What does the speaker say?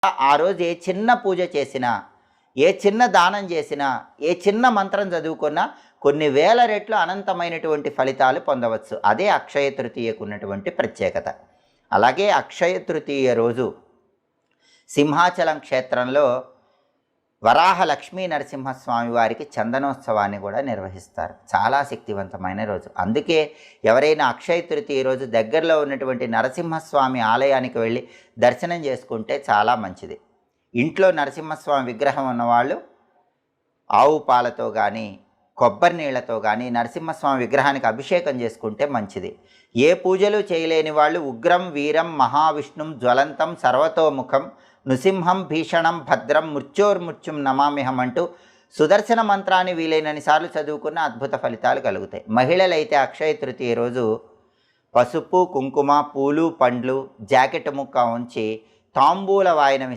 ఆ రోజు ఏ చిన్న పూజ చేసినా, ఏ చిన్న దానం చేసినా, ఏ చిన్న మంత్రం చదువుకున్నా కొన్ని వేల రెట్లు అనంతమైనటువంటి ఫలితాలు పొందవచ్చు. అదే అక్షయ తృతీయకు ఉన్నటువంటి ప్రత్యేకత. అలాగే అక్షయ తృతీయ రోజు సింహాచలం క్షేత్రంలో వరాహ లక్ష్మీ నరసింహస్వామి వారికి చందనోత్సవాన్ని కూడా నిర్వహిస్తారు. చాలా శక్తివంతమైన రోజు. అందుకే ఎవరైనా అక్షయ తృతీయ రోజు దగ్గరలో ఉన్నటువంటి నరసింహస్వామి ఆలయానికి వెళ్ళి దర్శనం చేసుకుంటే చాలా మంచిది. ఇంట్లో నరసింహస్వామి విగ్రహం ఉన్నవాళ్ళు ఆవు పాలతో కానీ, కొబ్బరి నీళ్లతో కానీ నరసింహస్వామి విగ్రహానికి అభిషేకం చేసుకుంటే మంచిది. ఏ పూజలు చేయలేని వాళ్ళు ఉగ్రం వీరం మహావిష్ణుం జ్వలంతం సర్వతోముఖం నృసింహం భీషణం భద్రం మృత్యోర్మృత్యుం నమామ్యహం అంటూ సుదర్శన మంత్రాన్ని వీలైనన్ని సార్లు చదువుకున్న అద్భుత ఫలితాలు కలుగుతాయి. మహిళలైతే అక్షయ తృతీయ రోజు పసుపు కుంకుమ పూలు పండ్లు జాకెట్ ముక్క ఉంచి తాంబూల వాయనం